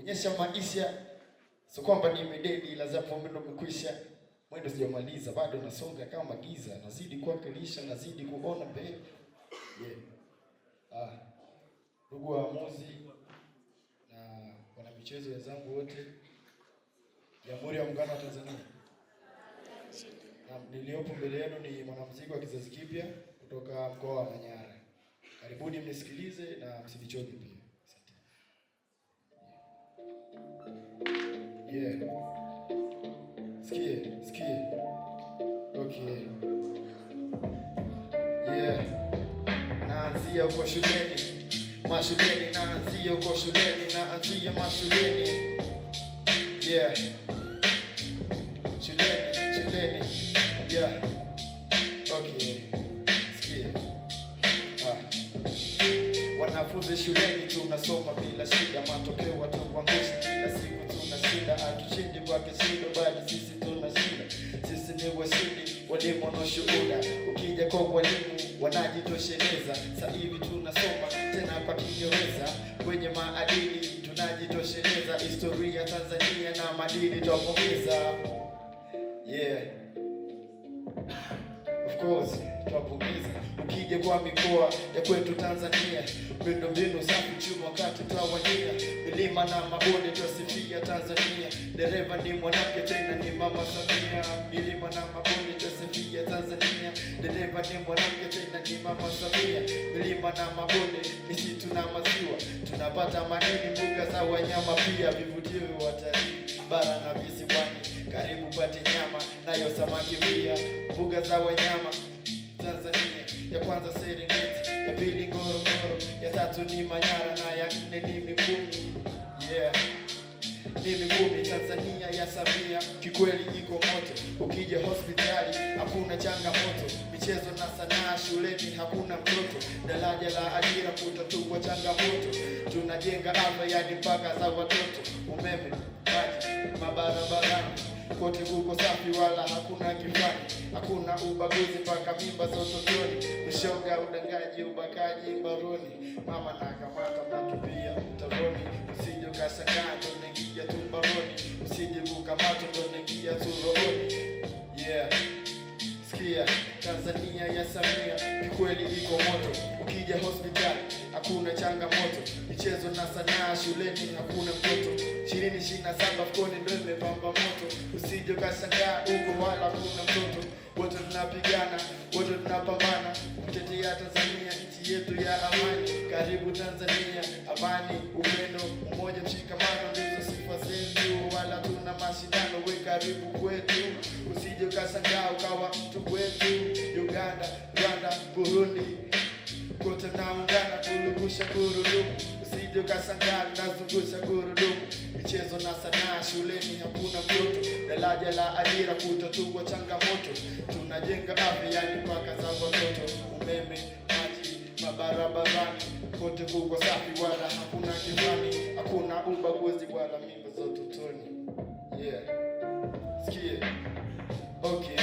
nyesha maisha. So kwamba nimededi la zapo mwendo umekwisha. Mwendo sijamaliza bado nasonga kama giza, nazidi kuwakilisha, nazidi kuona mbele. Ndugu waamuzi na wana michezo wenzangu wote, Jamhuri ya Muungano wa Tanzania. Na niliopo mbele yenu ni mwanamuziki wa kizazi kipya kutoka mkoa wa Manyara. Karibuni mnisikilize na msijichoke pia. Asante. Sikie. Okay. Naanzia kwa shuleni. Mashuleni naanzia kwa shuleni, naanzia mashuleni. Shuleni. Okay. Sikia. Wanafunzi shuleni tunasoma bila shida, matokeo watuangusha kila siku tunashinda, hatushindi kwa kishindo bali sisi tunashinda. Sisi ni washindi, walimu wanaoshuhuda. Ukija kwa walimu wanajitosheleza. Sasa hivi tunasoma tena kwa Kiingereza, kwenye maadili tunajitosheleza. Historia Tanzania na maadili tuwapongeza. Of course, tuwapongeza. Ukija kwa mikoa ya kwetu Tanzania, miundombinu safi chuma wakati twawania. Milima na mabonde twasifia Tanzania. Dereva ni mwanamke tena ni Mama Samia. Milima na mabonde twasifia Tanzania. Dereva ni mwanamke tena ni Mama Samia. Milima na mabonde, misitu na maziwa. Tunapata madini, mbuga za wanyama pia, vivutio vya watalii bara na visiwani. Karibu pate nyama nayo samaki pia. Mbuga za wanyama Tanzania, ya kwanza Serengeti, ya pili Ngorongoro, ya tatu ni Manyara na ya nne ni Mikumi. Ni Mikumi. Tanzania ya Samia kikweli iko moto. Ukija hospitali hakuna changamoto. Michezo na sanaa shuleni hakuna mtoto. Daraja la ajira kutatua changamoto. Tunajenga afya yani mpaka za watoto. Umeme, maji, mabarabarani kote kuko safi wala hakuna kifani. Hakuna ubaguzi mpaka mimba za utotoni. Ushoga, udangaji, ubakaji mbaroni. Mama na kamata matupia mtavoni. Usije ukashangaa ndo nengia tumbaroni. Usije kukamata ndo nengia turohoni. Sikia, Tanzania ya Samia kikweli iko moto. Ukija hospitali hakuna changamoto. Michezo na sanaa shuleni hakuna mtoto. 2027 fukoni ndo imepamba moto. Usije ukashangaa huko wala hakuna mtoto. Wote tunapigana, wote tunapambana kutetea Tanzania, nchi yetu ya amani. Karibu Tanzania, amani, upendo, umoja, mshikamano ndizo sifa zetu, wala tuna mashindano. We karibu kwetu, usije ukashangaa ukawa mtu kwetu. Uganda, Rwanda, Burundi, kote naungana kulungusha gurudumu. Usije ukashangaa nazungusha gurudumu. Michezo na sanaa shuleni hakuna mtoto. Daraja la ajira kutatua changamoto. Tunajenga afya yani mpaka za watoto. Umeme, maji, mabarabarani kote kuko safi wala hakuna kifani. Hakuna ubaguzi wala mimba za utotoni. Sikie. Okay.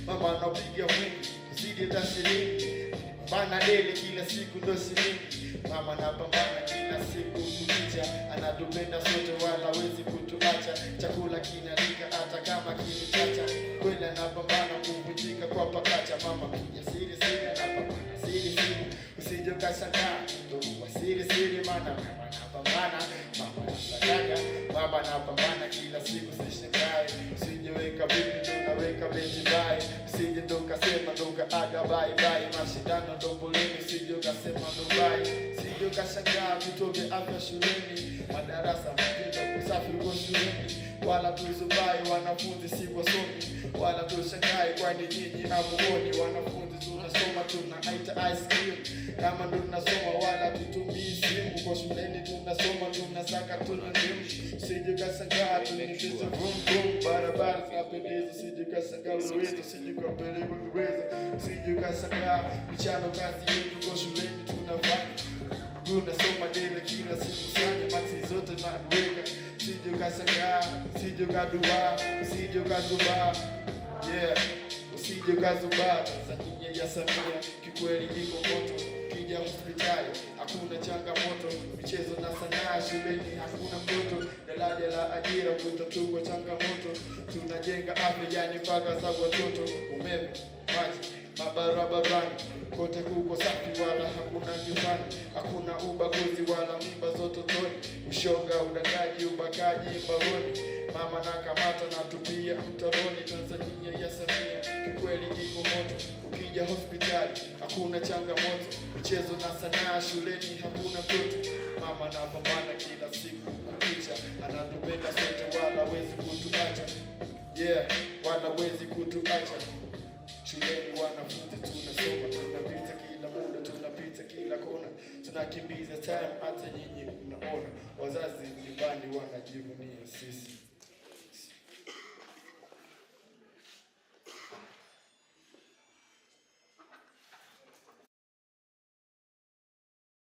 Mama anapiga mwingi zidi hata shilingi. Bana dele kila siku ndo shilingi. Mama anapambana kila siku kukicha. Anatupenda sote wala hawezi kutuacha. Chakula kinalika hata kama kinichacha. Kweli anapambana kuvunjika kwa pakacha. Mama kuja siri anapambana siri. Usije ukashangaa ndugu wa siri maana mama anapambana. Mama anasagaga. Baba anapambana kila siku sishangae. Usije weka vipi ndo naweka beti bye. Usije ndo kasema ndo kaaga bye bye. Mashindano ndo poleni usije ukasema ndo bye. Usije ukashangaa vitoke afya shuleni. Madarasa mtindo usafi uko shuleni. Wala tuzubai wanafunzi si wasomi. Wala tushangae kwani nyinyi hamuoni. Wanafunzi tunasoma tunaita ice cream. Kama ndo tunasoma wala tutumii simu. Kwa shuleni tunasoma tunasaka tunandimu. Usije ukashangaa tunacheza vroom barabara zinapendeza. Usije ukashangaa uweza, usije ukapeleka uweza. Usije ukashangaa michano kazi yetu kwa shuleni tunafanya. Tunasoma dele kila siku sana maksi zote tunaweka. Usije ukashangaa, usije ukadua, usije ukazubaa. Usije ukazubaa. Tanzania ya Samia kikweli iko moto. Ukija hospitali hakuna changamoto, michezo na sanaa shuleni hakuna mtoto, daraja la ajira kutatua changamoto, tunajenga afya yani mpaka za watoto, umeme, maji, mabarabarani kote kuko safi wala hakuna nyumbani, hakuna ubaguzi wala mimba zote toni, ushoga, udangaji, ubakaji mbaroni, mama na kamata na tupia mtaroni. Tanzania ya Samia kikweli iko moto, ukija hospitali hakuna changamoto, michezo na sanaa shuleni hakuna mtoto, mama na pambana kila siku kukicha, anatupenda sote wala wezi kutuacha, wala wezi kutuacha. Shuleni wanafunzi tunasoma, tunapita kila muda, tunapita kila kona, tunakimbiza time hata nyinyi mnaona, wazazi nyumbani wanajivunia sisi.